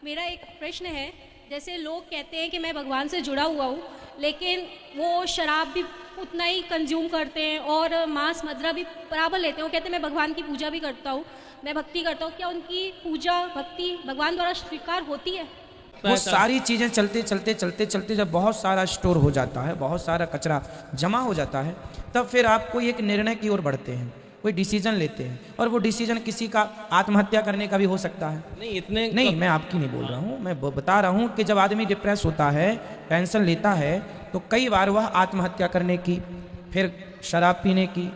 मेरा एक प्रश्न है, जैसे लोग कहते हैं कि मैं भगवान से जुड़ा हुआ हूँ, लेकिन वो शराब भी उतना ही कंज्यूम करते हैं और मांस मदिरा भी बराबर लेते हैं। वो कहते हैं मैं भगवान की पूजा भी करता हूँ, मैं भक्ति करता हूँ। क्या उनकी पूजा भक्ति भगवान द्वारा स्वीकार होती है? वो सारी चीज़ें चलते चलते चलते चलते जब बहुत सारा स्टोर हो जाता है, बहुत सारा कचरा जमा हो जाता है, तब फिर आप कोई एक निर्णय की ओर बढ़ते हैं, कोई डिसीजन लेते हैं। और वो डिसीजन किसी का आत्महत्या करने का भी हो सकता है। नहीं इतने नहीं, मैं आपकी नहीं बोल रहा हूँ, मैं बता रहा हूँ कि जब आदमी डिप्रेस होता है, टेंशन लेता है, तो कई बार वह आत्महत्या करने की, फिर शराब पीने की,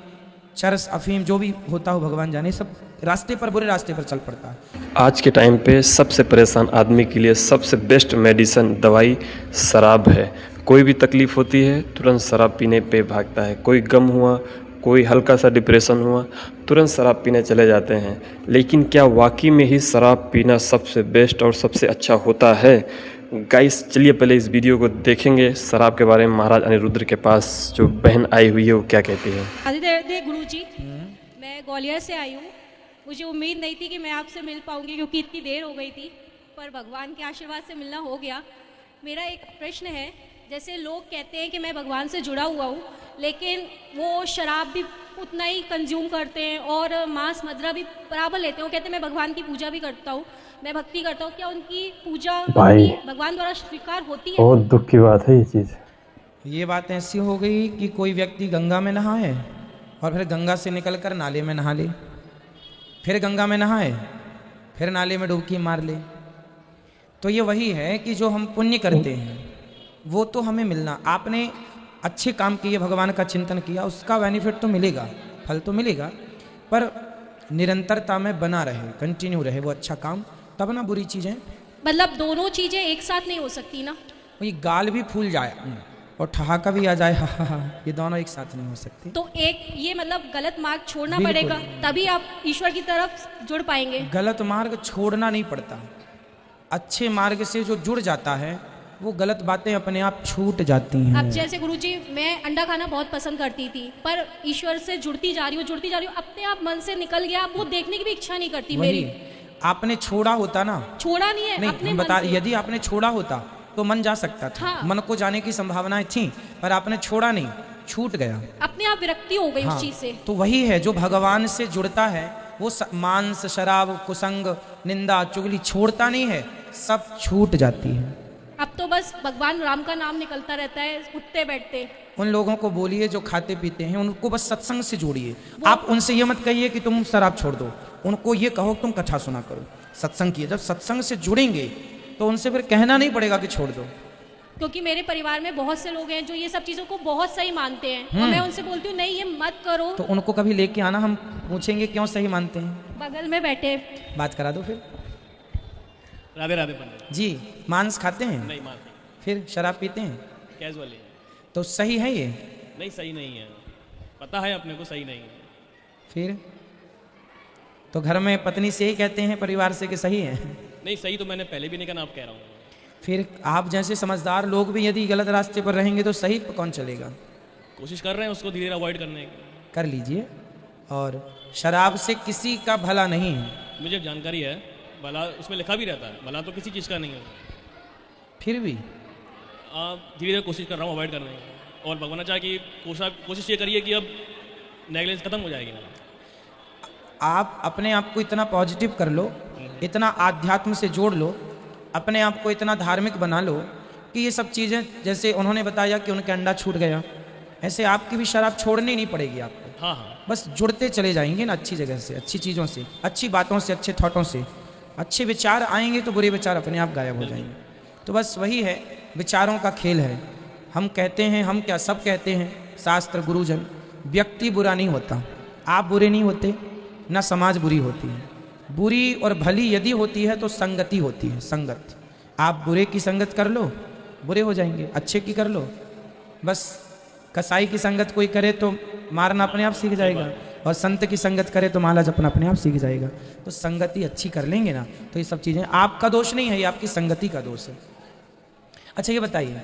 चरस अफीम जो भी होता हो भगवान जाने, सब रास्ते पर, बुरे रास्ते पर चल पड़ता है। आज के टाइम पे सबसे परेशान आदमी के लिए सबसे बेस्ट मेडिसिन दवाई शराब है। कोई भी तकलीफ़ होती है तुरंत शराब पीने पे भागता है। कोई गम हुआ, कोई हल्का सा डिप्रेशन हुआ, तुरंत शराब पीने चले जाते हैं। लेकिन क्या वाकई में ही शराब पीना सबसे बेस्ट और सबसे अच्छा होता है? गाइस चलिए पहले इस वीडियो को देखेंगे। शराब के बारे में महाराज अनिरुद्र के पास जो बहन आई हुई है वो क्या कहती है। आदित्य गुरु जी, मैं ग्वालियर से आई हूँ। मुझे उम्मीद नहीं थी कि मैं आपसे मिल पाऊंगी, क्योंकि इतनी देर हो गई थी, पर भगवान के आशीर्वाद से मिलना हो गया। मेरा एक प्रश्न है, जैसे लोग कहते हैं कि मैं भगवान से जुड़ा हुआ हूँ, लेकिन वो शराब भी उतना ही कंज्यूम करते हैं और मांस मदिरा भी बराबर लेते हैं। वो कहते हैं मैं भगवान की पूजा भी करता हूँ, मैं भक्ति करता हूँ। क्या उनकी पूजा भाई, भक्ति भगवान द्वारा स्वीकार होती है? बहुत दुख की बात है ये चीज़। ये बात ऐसी हो गई कि कोई व्यक्ति गंगा में नहाए और फिर गंगा से निकलकर नाले में नहा ले, फिर गंगा में नहाए, फिर नाले में डुबकी मार ले। तो ये वही है कि जो हम पुण्य करते हैं वो तो हमें मिलना। आपने अच्छे काम किए, भगवान का चिंतन किया, उसका बेनिफिट तो मिलेगा, फल तो मिलेगा, पर निरंतरता में बना रहे, कंटिन्यू रहे वो अच्छा काम, तब ना बुरी चीज़ें। मतलब दोनों चीज़ें एक साथ नहीं हो सकती ना? ये गाल भी फूल जाए और ठहाका भी आ जाए, हा हा हा, ये दोनों एक साथ नहीं हो सकते। तो एक ये मतलब गलत मार्ग छोड़ना बिल्कुल। पड़ेगा, तभी आप ईश्वर की तरफ जुड़ पाएंगे। गलत मार्ग छोड़ना नहीं पड़ता, अच्छे मार्ग से जो जुड़ जाता है वो गलत बातें अपने आप छूट जाती अब हैं। जैसे गुरुजी, मैं अंडा खाना बहुत पसंद करती थी, पर ईश्वर से जुड़ती जा रही हूँ, अपने आप मन से निकल गया। अब वो देखने की भी इच्छा नहीं करती वही मेरी। आपने छोड़ा होता ना, छोड़ा नहीं है, नहीं अपने हम मन बता, से। यदि आपने छोड़ा होता तो मन जा सकता था, हाँ। मन को जाने की संभावनाएं थी, पर आपने छोड़ा नहीं, छूट गया। अपने आप विरक्ति हो गई हाँ, उस चीज से। तो वही है जो भगवान से जुड़ता है वो मांस शराब कुसंग निंदा चुगली छोड़ता नहीं है, सब छूट जाती है। अब तो बस भगवान राम का नाम निकलता रहता है उठते बैठते। उन लोगों को बोलिए जो खाते पीते हैं, उनको बस सत्संग से जोड़िए। आप उनसे ये मत कहिए कि तुम शराब छोड़ दो, उनको ये कहो तुम कथा सुना करो, सत्संग किए। जब सत्संग से जुड़ेंगे तो उनसे फिर कहना नहीं पड़ेगा कि छोड़ दो। क्योंकि मेरे परिवार में बहुत से लोग हैं जो ये सब चीज़ों को बहुत सही मानते हैं, और मैं उनसे बोलती हूँ नहीं ये मत करो। तो उनको कभी लेके आना, हम पूछेंगे क्यों सही मानते हैं, बगल में बैठे। बात करा दो फिर। राधे राधे पंडित जी, मांस खाते हैं, नहीं मानते, फिर शराब पीते हैं, कैजुअली तो सही है ये? नहीं, सही नहीं है, पता है अपने को सही नहीं है। फिर तो घर में पत्नी से ही कहते हैं, परिवार से कि सही है? नहीं सही तो मैंने पहले भी नहीं कहा, आप कह रहा हूँ। फिर आप जैसे समझदार लोग भी यदि गलत रास्ते पर रहेंगे तो सही पर कौन चलेगा? कोशिश कर रहे हैं उसको धीरे अवॉइड करने की। कर लीजिए। और शराब से किसी का भला नहीं है। मुझे जानकारी है, भला उसमें लिखा भी रहता है, भला तो किसी चीज़ का नहीं है। फिर भी धीरे धीरे कोशिश कर रहा हूँ अवॉइड करने की, और भगवान चाहे कि कोशिश ये करिए कि अब नेगलेंस खत्म हो जाएगी। आप अपने आप को इतना पॉजिटिव कर लो, इतना आध्यात्म से जोड़ लो, अपने आप को इतना धार्मिक बना लो कि ये सब चीज़ें, जैसे उन्होंने बताया कि उनके अंडा छूट गया, ऐसे आपकी भी शराब छोड़नी नहीं पड़ेगी आपको। हाँ हाँ, बस जुड़ते चले जाएंगे ना, अच्छी जगह से, अच्छी चीज़ों से, अच्छी बातों से, अच्छे थॉटों से। अच्छे विचार आएंगे तो बुरे विचार अपने आप गायब हो जाएंगे। तो बस वही है, विचारों का खेल है। हम कहते हैं, हम क्या सब कहते हैं, शास्त्र गुरुजन, व्यक्ति बुरा नहीं होता, आप बुरे नहीं होते, ना समाज बुरी होती है। बुरी और भली यदि होती है तो संगति होती है, संगत। आप बुरे की संगत कर लो, बुरे हो जाएंगे, अच्छे की कर लो। बस कसाई की संगत कोई करे तो मारना अपने आप सीख जाएगा, और संत की संगत करे तो माला जपना अपने आप सीख जाएगा। तो संगति अच्छी कर लेंगे ना तो ये सब चीज़ें आपका दोष नहीं है, ये आपकी संगति का दोष है। अच्छा ये बताइए,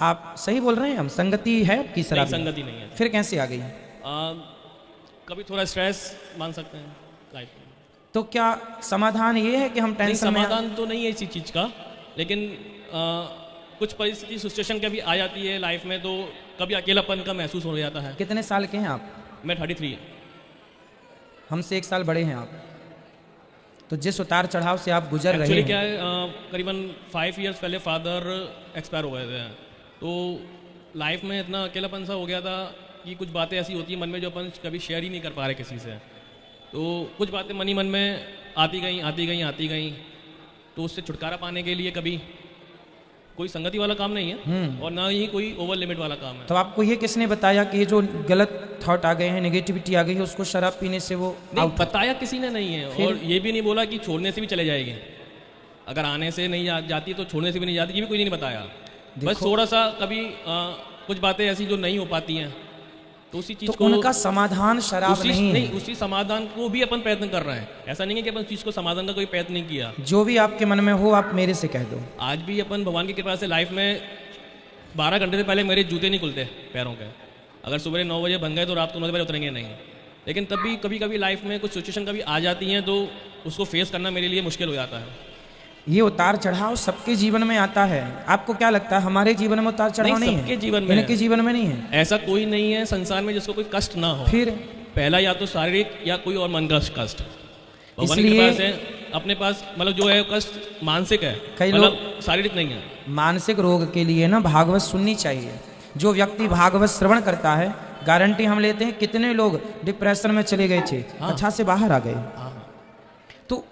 आप सही बोल रहे हैं, हम संगति है आपकी शराब में? संगति नहीं है। फिर कैसे आ गई? कभी थोड़ा स्ट्रेस मान सकते हैं लाइफ में। तो क्या समाधान ये है कि हम नहीं, टेंशन में समाधान तो नहीं है इसी चीज़ का, लेकिन कुछ परिस्थिति सिचुएशन कभी आ जाती है लाइफ में, तो कभी अकेलापन का महसूस हो जाता है। कितने साल के हैं आप? मैं 33। हमसे 1 साल बड़े हैं आप। तो जिस उतार चढ़ाव से आप गुजर रहे एक्चुअली हैं, क्या है, करीबन 5 इयर्स पहले फादर एक्सपायर हो गए थे, तो लाइफ में इतना अकेलापन सा हो गया था कि कुछ बातें ऐसी होती हैं मन में जो अपन कभी शेयर ही नहीं कर पा रहे किसी से। तो कुछ बातें मन में आती गई, तो उससे छुटकारा पाने के लिए कभी कोई संगति वाला काम नहीं है और ना ही कोई ओवर लिमिट वाला काम है। तो आपको ये किसने बताया कि ये जो गलत थॉट आ गए हैं, नेगेटिविटी आ गई है, उसको शराब पीने से वो नहीं, बताया किसी ने नहीं है, और ये भी नहीं बोला कि छोड़ने से भी चले जाएगी। अगर आने से नहीं जाती तो छोड़ने से भी नहीं जाती, ये भी कोई नहीं बताया। बस थोड़ा सा कभी कुछ बातें ऐसी जो नहीं हो पाती हैं, तो उसी चीज़ को, उनका समाधान शराब नहीं है। उसी समाधान को भी अपन प्रयत्न कर रहे हैं। ऐसा नहीं है कि अपन चीज़ को समाधान का कोई प्रयत्न नहीं किया। जो भी आपके मन में हो आप मेरे से कह दो। आज भी अपन भगवान की कृपा से लाइफ में 12 घंटे से पहले मेरे जूते नहीं खुलते पैरों के। अगर सुबह 9 बजे बन गए तो रात को 9 बजे उतरेंगे नहीं। लेकिन तब भी कभी कभी लाइफ में कुछ सिचुएशन कभी आ जाती हैं, तो उसको फेस करना मेरे लिए मुश्किल हो जाता है। ये उतार चढ़ाव सबके जीवन में आता है। आपको क्या लगता है हमारे जीवन में उतार चढ़ाव नहीं है? सबके जीवन में, इनके जीवन में नहीं है। ऐसा कोई नहीं है संसार में जिसको कोई कष्ट ना हो। फिर पहला या तो शारीरिक या कोई और मन का कष्ट। भगवान की इसलिए कृपा से अपने पास मतलब जो है कष्ट मानसिक है, कई मतलब शारीरिक नहीं है। मानसिक रोग के लिए ना भागवत सुननी चाहिए। जो व्यक्ति भागवत श्रवण करता है, गारंटी हम लेते हैं, कितने लोग डिप्रेशन में चले गए थे, अच्छा से बाहर आ गए। तो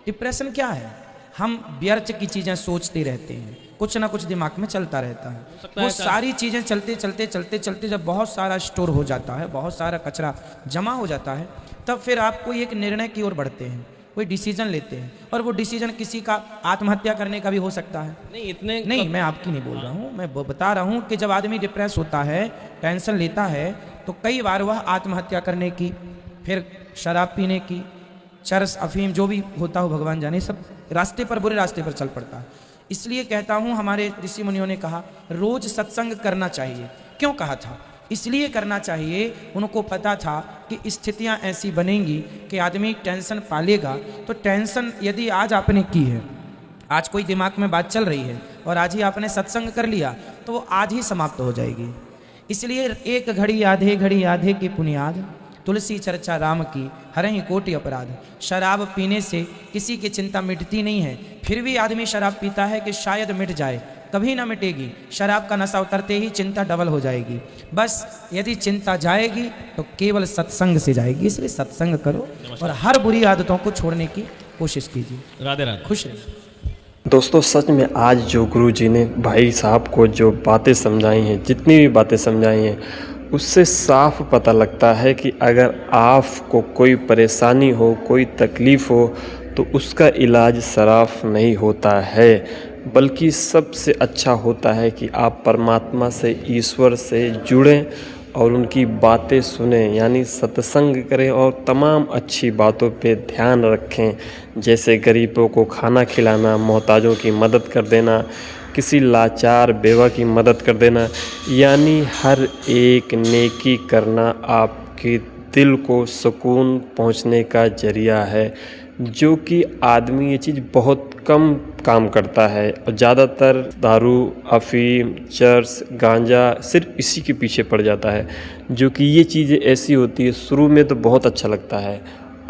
डिप्रेशन क्या है? हम व्यर्थ की चीजें सोचते रहते हैं, कुछ ना कुछ दिमाग में चलता रहता है। वो सारी चीजें चलते जब बहुत सारा स्टोर हो जाता है, बहुत सारा कचरा जमा हो जाता है, तब फिर आप कोई एक निर्णय की ओर बढ़ते हैं, कोई डिसीजन लेते हैं। और वो डिसीजन किसी का आत्महत्या करने का भी हो सकता है। नहीं, मैं आपकी नहीं बोल रहा हूँ, मैं बता रहा हूँ कि जब आदमी डिप्रेस होता है, टेंशन लेता है, तो कई बार वह आत्महत्या करने की, फिर शराब पीने की, चरस अफीम जो भी होता हो भगवान जाने, सब रास्ते पर, बुरे रास्ते पर चल पड़ता है। इसलिए कहता हूँ, हमारे ऋषि मुनियों ने कहा रोज सत्संग करना चाहिए। क्यों कहा था? इसलिए करना चाहिए, उनको पता था कि स्थितियाँ ऐसी बनेंगी कि आदमी टेंशन पालेगा। तो टेंशन यदि आज आपने की है, आज कोई दिमाग में बात चल रही है और आज ही आपने सत्संग कर लिया, तो वो आज ही समाप्त हो जाएगी। इसलिए एक घड़ी आधे की पुनियाद, तुलसी चर्चा राम की हरहि कोटि अपराध। शराब पीने से किसी की चिंता मिटती नहीं है, फिर भी आदमी शराब पीता है कि शायद मिट जाए, कभी ना मिटेगी। शराब का नशा उतरते ही चिंता डबल हो जाएगी। बस यदि चिंता जाएगी तो केवल सत्संग से जाएगी। इसलिए सत्संग करो और हर बुरी आदतों को छोड़ने की कोशिश कीजिए। राधे राधे। खुश रहिए। दोस्तों, सच में आज जो गुरु जी ने भाई साहब को जो बातें समझाई हैं, जितनी भी बातें समझाई हैं, उससे साफ पता लगता है कि अगर आपको कोई परेशानी हो, कोई तकलीफ़ हो, तो उसका इलाज शराब नहीं होता है, बल्कि सबसे अच्छा होता है कि आप परमात्मा से, ईश्वर से जुड़ें और उनकी बातें सुने, यानी सत्संग करें और तमाम अच्छी बातों पे ध्यान रखें, जैसे गरीबों को खाना खिलाना, मोहताजों की मदद कर देना, किसी लाचार बेवा की मदद कर देना, यानी हर एक नेकी करना आपके दिल को सुकून पहुंचने का जरिया है, जो कि आदमी ये चीज़ बहुत कम काम करता है। और ज़्यादातर दारू, अफीम, चर्स, गांजा सिर्फ इसी के पीछे पड़ जाता है, जो कि ये चीज़ें ऐसी होती है, शुरू में तो बहुत अच्छा लगता है,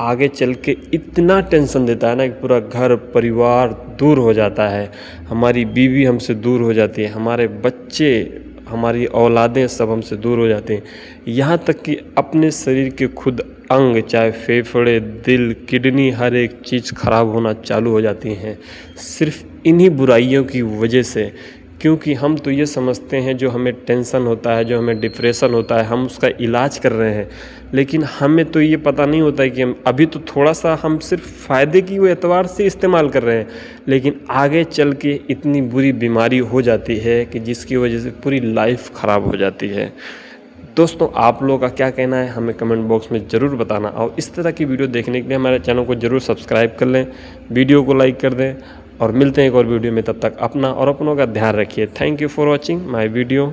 आगे चल के इतना टेंशन देता है ना कि पूरा घर परिवार दूर हो जाता है, हमारी बीवी हमसे दूर हो जाती है, हमारे बच्चे, हमारी औलादें सब हमसे दूर हो जाते हैं, यहाँ तक कि अपने शरीर के खुद अंग, चाहे फेफड़े, दिल, किडनी, हर एक चीज़ खराब होना चालू हो जाती हैं, सिर्फ इन्हीं बुराइयों की वजह से। क्योंकि हम तो ये समझते हैं जो हमें टेंशन होता है, जो हमें डिप्रेशन होता है, हम उसका इलाज कर रहे हैं, लेकिन हमें तो ये पता नहीं होता है कि हम अभी तो थोड़ा सा हम सिर्फ फ़ायदे की वो एतबार से इस्तेमाल कर रहे हैं, लेकिन आगे चल के इतनी बुरी बीमारी हो जाती है कि जिसकी वजह से पूरी लाइफ ख़राब हो जाती है। दोस्तों, आप लोगों का क्या कहना है हमें कमेंट बॉक्स में ज़रूर बताना, और इस तरह की वीडियो देखने के लिए हमारे चैनल को ज़रूर सब्सक्राइब कर लें, वीडियो को लाइक कर दें, और मिलते हैं एक और वीडियो में। तब तक अपना और अपनों का ध्यान रखिए। Thank you for watching my video.